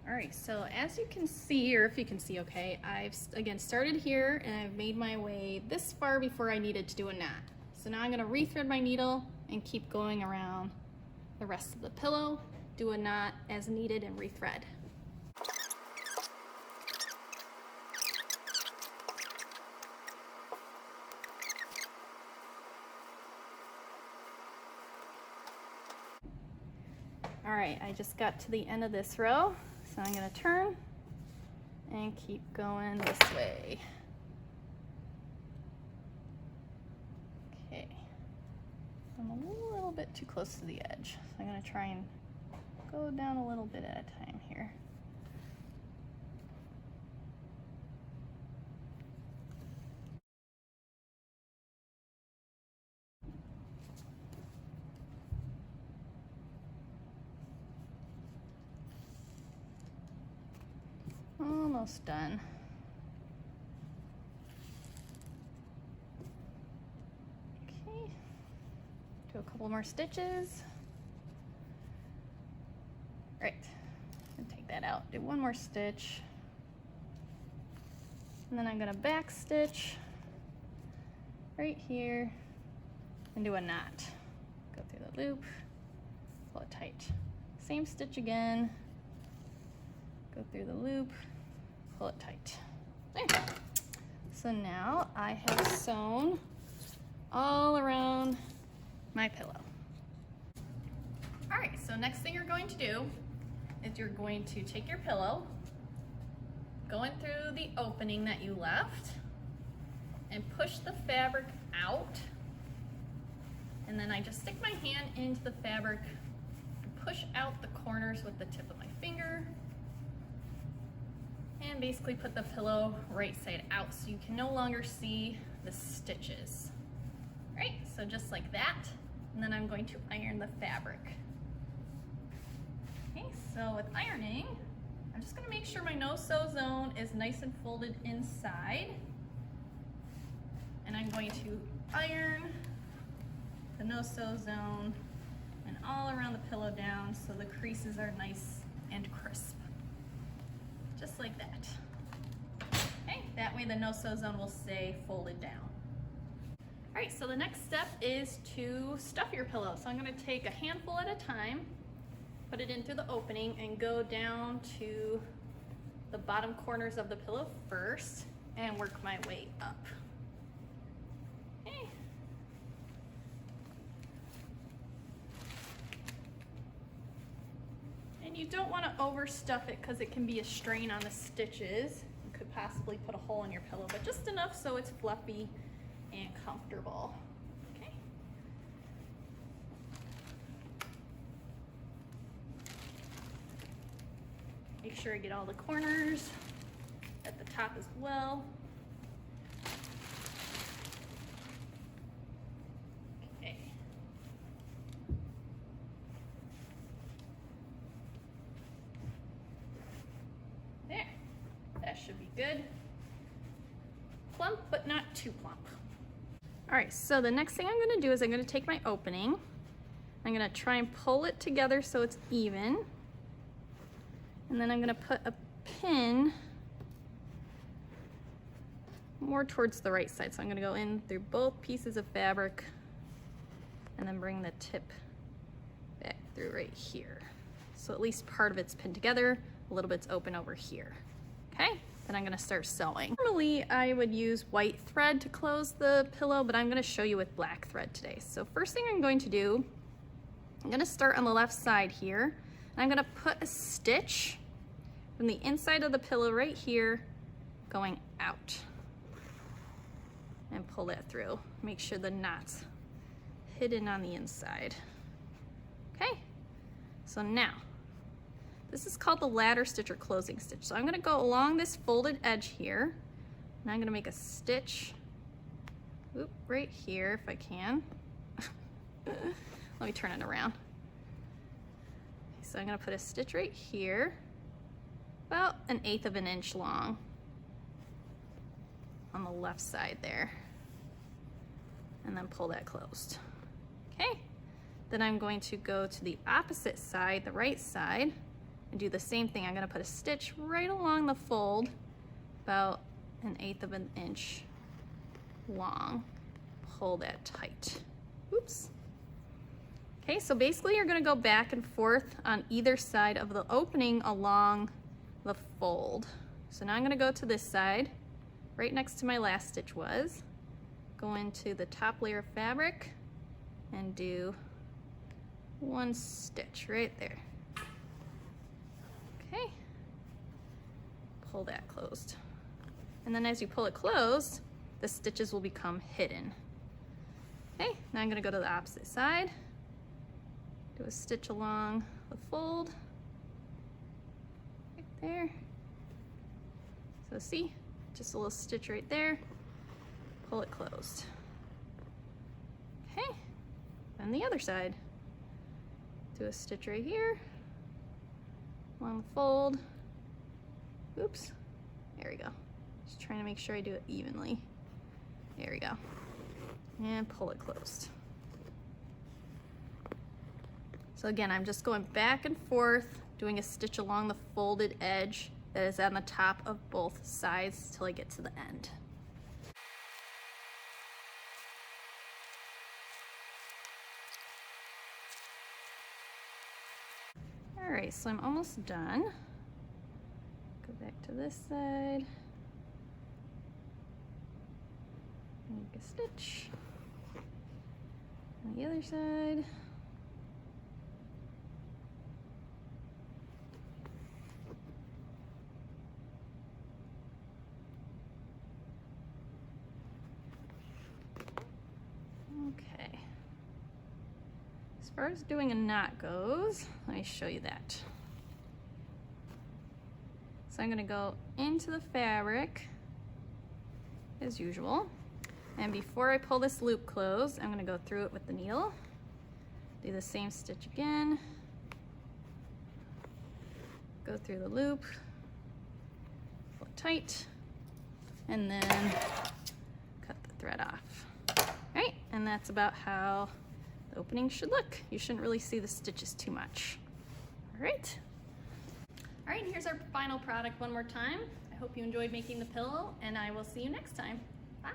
All right, so as you can see, or if you can see okay, I've again started here and I've made my way this far before I needed to do a knot. So now I'm gonna rethread my needle and keep going around the rest of the pillow, do a knot as needed and rethread. All right, I just got to the end of this row, so I'm gonna turn and keep going this way. Okay, I'm a little bit too close to the edge, so I'm gonna try and go down a little bit at a time here. Almost done. Okay, do a couple more stitches. Right, and take that out, do one more stitch. And then I'm gonna back stitch right here and do a knot. Go through the loop, pull it tight. Same stitch again, go through the loop, pull it tight. There. So now I have sewn all around my pillow. All right, so next thing you're going to do is you're going to take your pillow, going through the opening that you left, and push the fabric out. And then I just stick my hand into the fabric and push out the corners with the tip of my finger. And basically put the pillow right side out so you can no longer see the stitches. Right, so just like that. And then I'm going to iron the fabric. Okay, so with ironing, I'm just gonna make sure my no-sew zone is nice and folded inside. And I'm going to iron the no-sew zone and all around the pillow down so the creases are nice and crisp. Just like that. Okay, that way the no-sew zone will stay folded down. All right, so the next step is to stuff your pillow. So I'm gonna take a handful at a time, put it in through the opening and go down to the bottom corners of the pillow first and work my way up. Okay. And you don't want to overstuff it because it can be a strain on the stitches. You could possibly put a hole in your pillow, but just enough so it's fluffy and comfortable. Okay. Make sure I get all the corners at the top as well. Okay. There, that should be good. Plump, but not too plump. All right, so the next thing I'm gonna do is I'm gonna take my opening. I'm gonna try and pull it together so it's even. And then I'm gonna put a pin more towards the right side. So I'm gonna go in through both pieces of fabric and then bring the tip back through right here. So at least part of it's pinned together, a little bit's open over here, okay? Then I'm gonna start sewing. Normally I would use white thread to close the pillow, but I'm gonna show you with black thread today. So first thing I'm going to do, I'm gonna start on the left side here, and I'm gonna put a stitch from the inside of the pillow right here, going out. And pull that through. Make sure the knot's hidden on the inside. Okay, so now, this is called the ladder stitch or closing stitch. So I'm gonna go along this folded edge here, and I'm gonna make a stitch, right here if I can. Let me turn it around. So I'm gonna put a stitch right here, about 1/8 of an inch long on the left side there, and then pull that closed. Okay, then I'm going to go to the opposite side, the right side, and do the same thing. I'm gonna put a stitch right along the fold, about 1/8 of an inch long. Pull that tight. Oops. Okay, so basically you're gonna go back and forth on either side of the opening along the fold. So now I'm gonna go to this side, right next to my last stitch was, go into the top layer of fabric and do 1 stitch right there. Okay, pull that closed. And then as you pull it closed, the stitches will become hidden. Okay, now I'm gonna go to the opposite side, do a stitch along the fold, right there. So see, just a little stitch right there, pull it closed. Okay, and the other side, do a stitch right here, along the fold. Oops, there we go. Just trying to make sure I do it evenly. There we go. And pull it closed. So again, I'm just going back and forth, doing a stitch along the folded edge that is on the top of both sides till I get to the end. All right, so I'm almost done. Go back to this side. Make a stitch. On the other side. Okay. As far as doing a knot goes, let me show you that. So I'm going to go into the fabric as usual. And before I pull this loop closed, I'm going to go through it with the needle. Do the same stitch again. Go through the loop. Pull it tight. And then cut the thread off. All right, and that's about how the opening should look. You shouldn't really see the stitches too much. All right. All right, here's our final product one more time. I hope you enjoyed making the pillow, and I will see you next time. Bye.